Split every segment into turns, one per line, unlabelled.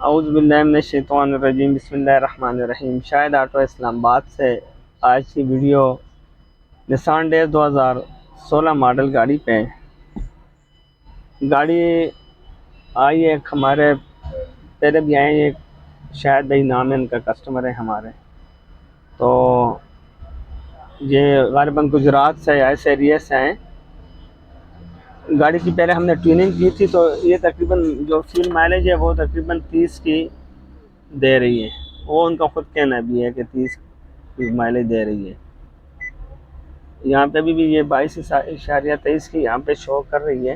औज़ुबिल्लाहिमिनश्शैतानिर्रजीम बिस्मिल्लाहिर्रहमानिर्रहीम। शाहिद ऑटो इस्लामाबाद से आज की वीडियो निसान डेज़ 2016 मॉडल गाड़ी पे गाड़ी आई है। हमारे पहले भी आए हैं, शायद भाई नाम है इनका, कस्टमर है हमारे। तो ये ग़ालिबन गुजरात से आए, इस एरिया से आए। गाड़ी की पहले हमने ट्यूनिंग की थी, तो ये तकरीबन जो फ्यूल माइलेज है वो तकरीबन 30 की दे रही है। वो उनका खुद कहना भी है कि 30 की माइलेज दे रही है। यहाँ पे भी ये 22.23 की यहाँ पे शो कर रही है।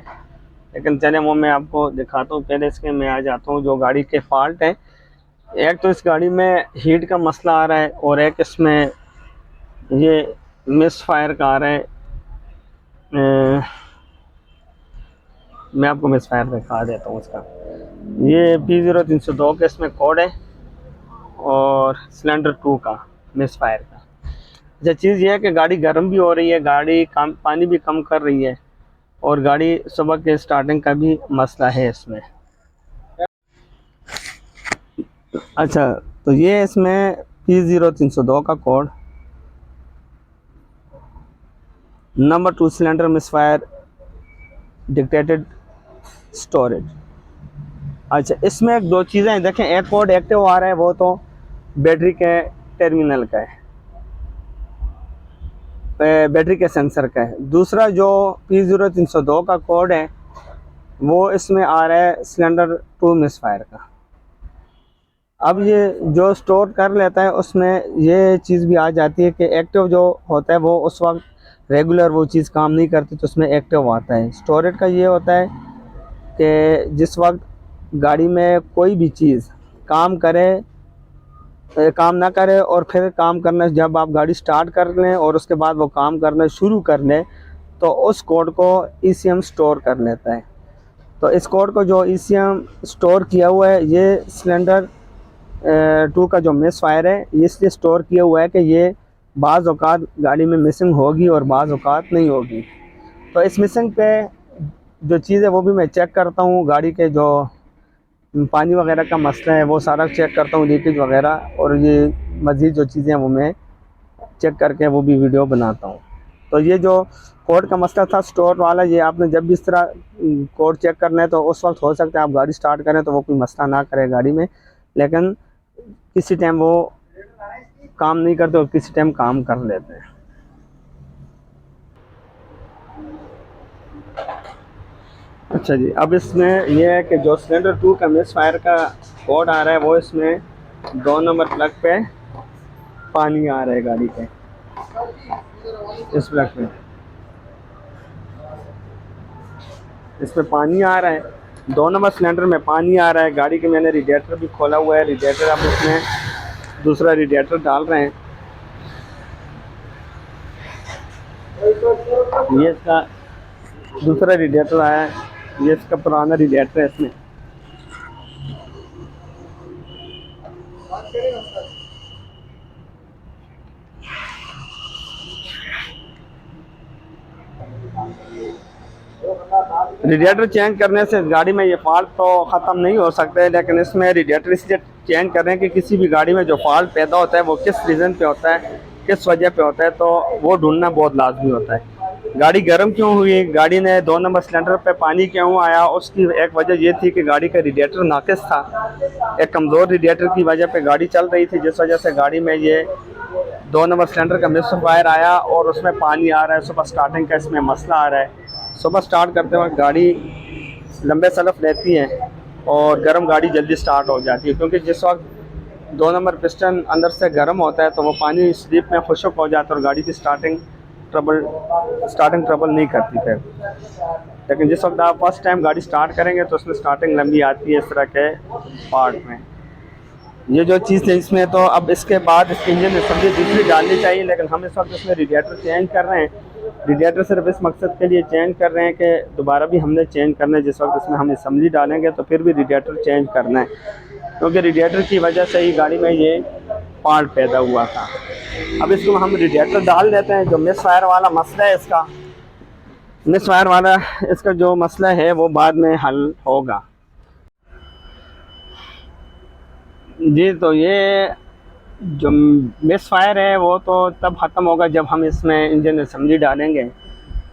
लेकिन चले वो मैं आपको दिखाता हूँ। पहले इसके मैं आ जाता हूँ जो गाड़ी के फॉल्ट हैं। एक तो इस गाड़ी में हीट का मसला आ रहा है, और एक इसमें ये मिस फायर का आ रहा है। मैं आपको मिस फायर दिखा देता हूँ इसका। ये P0302 का इसमें कोड है, और सिलेंडर 2 का मिस फायर का। अच्छा, चीज़ ये है कि गाड़ी गर्म भी हो रही है, गाड़ी कम पानी भी कम कर रही है, और गाड़ी सुबह के स्टार्टिंग का भी मसला है इसमें। अच्छा, तो ये इसमें P0302 का code, number 2 cylinder misfire dictated storage. अच्छा, इसमें एक दो चीज़ें हैं, देखें। एक कोड एक्टिव आ रहा है, वो तो बैटरी के टर्मिनल का है, बैटरी के सेंसर का है। दूसरा जो P0302 का कोड है वो इसमें आ रहा है सिलेंडर 2 मिसफायर का। अब ये जो स्टोर कर लेता है उसमें ये चीज़ भी आ जाती है कि एक्टिव जो होता है वो उस वक्त रेगुलर वो चीज़ काम नहीं करती, तो उसमें एक्टिव आता है। स्टोरेज का ये होता है कि जिस वक्त गाड़ी में कोई भी चीज़ काम करे, काम ना करे, और फिर काम करना, जब आप गाड़ी स्टार्ट कर लें और उसके बाद वो काम करना शुरू कर लें, तो उस कोड को ECM स्टोर कर लेता है। तो इस कोड को जो ECM स्टोर किया हुआ है, ये सिलेंडर 2 का जो मिस फायर है, ये इसलिए स्टोर किया हुआ है कि ये बाज़ औक़ात गाड़ी में मिसिंग होगी और बाज़ औक़ात नहीं होगी। तो इस मिसिंग पे जो चीज़ है वो भी मैं चेक करता हूँ। गाड़ी के जो पानी वगैरह का मसला है वो सारा चेक करता हूँ, लीकेज वगैरह, और ये मज़ीद जो चीज़ें हैं वो मैं चेक करके वो भी वीडियो बनाता हूँ। तो ये जो कोड का मसला था स्टोर वाला, ये आपने जब भी इस तरह कोड चेक करना है तो उस वक्त हो सकता है आप गाड़ी स्टार्ट करें तो वो कोई मसला ना करे गाड़ी में, लेकिन किसी टाइम वो काम नहीं करते और किसी टाइम काम कर लेते हैं। अच्छा जी, अब इसमें यह है कि जो सिलेंडर 2 का मिस फायर का कोड आ रहा है वो इसमें 2 नंबर प्लग पे पानी आ रहा है गाड़ी के, इस प्लग पे इसमें पानी आ रहा है। 2 नंबर सिलेंडर में पानी आ रहा है। गाड़ी के मैंने रेडिएटर भी खोला हुआ है। रेडिएटर अब इसमें दूसरा रेडिएटर डाल रहे हैं। ये इसका दूसरा रेडिएटर आया है, ये इसका पुराना रेडिएटर है। इसमें रेडिएटर चेंज करने से गाड़ी में ये फॉल्ट तो ख़त्म नहीं हो सकता है, लेकिन इसमें रेडिएटर इसलिए चेंज कर रहे हैं कि किसी भी गाड़ी में जो फॉल्ट पैदा होता है वो किस रीज़न पे होता है, किस वजह पे होता है, तो वो ढूंढना बहुत लाजमी होता है। गाड़ी गर्म क्यों हुई, गाड़ी ने 2 नंबर सिलेंडर पे पानी क्यों आया, उसकी एक वजह ये थी कि गाड़ी का रेडिएटर नाकिस था। एक कमज़ोर रेडिएटर की वजह पे गाड़ी चल रही थी, जिस वजह से गाड़ी में ये 2 नंबर सिलेंडर का मिस फायर आया और उसमें पानी आ रहा है। सुबह स्टार्टिंग का इसमें मसला आ रहा है। सुबह स्टार्ट करते वक्त गाड़ी लंबे सलफ लेती है और गर्म गाड़ी जल्दी स्टार्ट हो जाती है, क्योंकि जिस वक्त 2 नंबर पिस्टन अंदर से गर्म होता है तो वो पानी स्लीप में खुश्क हो जाता है और गाड़ी की स्टार्टिंग ट्रबल नहीं करती फिर। लेकिन जिस वक्त आप फर्स्ट टाइम गाड़ी स्टार्ट करेंगे तो उसमें स्टार्टिंग लंबी आती है इस तरह के पार्ट में। ये जो चीज़ है इसमें, तो अब इसके बाद इसके इंजन में सब्जी दूसरी डालनी चाहिए, लेकिन हम इस वक्त इसमें रेडिएटर चेंज कर रहे हैं। रेडिएटर सिर्फ इस मकसद के लिए चेंज कर रहे हैं कि दोबारा भी हमने चेंज करना है। जिस वक्त इसमें हम असम्बली डालेंगे तो फिर भी रेडिएटर चेंज करना है, क्योंकि रेडिएटर की वजह से ही गाड़ी में ये फॉल्ट पैदा हुआ था। अब इसको हम रेडिएटर डाल देते हैं। जो मिस फायर वाला मसला है, इसका मिस फायर वाला इसका जो मसला है वो बाद में हल होगा। जी, तो ये जो मिस फायर है वो तो तब ख़त्म होगा जब हम इसमें इंजन असेंबली डालेंगे।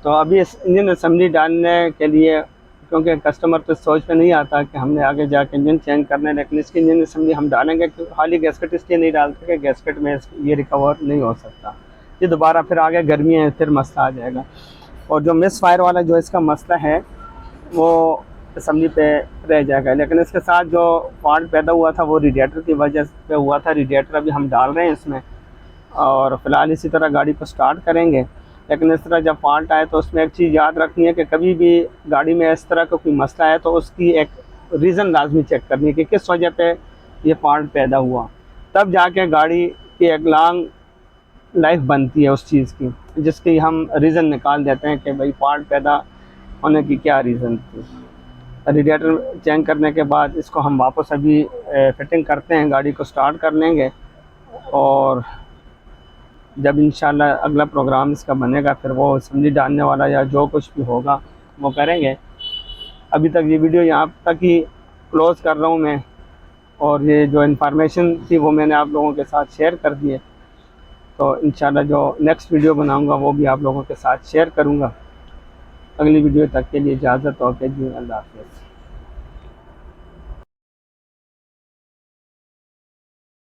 तो अभी इस इंजन असेंबली डालने के लिए, क्योंकि कस्टमर तो सोच में नहीं आता कि हमने आगे जाके इंजन चेंज करना है, लेकिन इसकी इंजन असेंबली हम डालेंगे। खाली गैसकेट इसलिए नहीं डालते कि गैसकेट में ये रिकवर नहीं हो सकता, ये दोबारा फिर आगे गर्मियाँ हैं फिर मसला आ जाएगा। और जो मिस फायर वाला जो इसका मसला है वो असेंबली पे रह जाएगा। लेकिन इसके साथ जो फॉल्ट पैदा हुआ था वो रेडिएटर की वजह से हुआ था। रेडिएटर अभी हम डाल रहे हैं इसमें, और फ़िलहाल इसी तरह गाड़ी को स्टार्ट करेंगे। लेकिन इस तरह जब फॉल्ट आए तो उसमें एक चीज़ याद रखनी है कि कभी भी गाड़ी में इस तरह का कोई मसला है तो उसकी एक रीज़न लाजमी चेक करनी है कि किस वजह पे ये फॉल्ट पैदा हुआ। तब जाके गाड़ी की एक लॉन्ग लाइफ बनती है उस चीज़ की, जिसकी हम रीज़न निकाल देते हैं कि भाई फॉल्ट पैदा होने की क्या रीज़न थी। रेडिएटर चेंज करने के बाद इसको हम वापस अभी फिटिंग करते हैं, गाड़ी को स्टार्ट कर लेंगे। और जब इंशाल्लाह अगला प्रोग्राम इसका बनेगा फिर वो असेंबली डालने वाला या जो कुछ भी होगा वो करेंगे। अभी तक ये वीडियो यहाँ तक ही क्लोज़ कर रहा हूँ मैं, और ये जो इन्फॉर्मेशन थी वो मैंने आप लोगों के साथ शेयर कर दी है। तो इंशाल्लाह जो नेक्स्ट वीडियो बनाऊँगा वो भी आप लोगों के साथ शेयर करूँगा। अगली वीडियो तक के लिए इजाज़त, ओके जी, अल्लाह हाफ़िज़।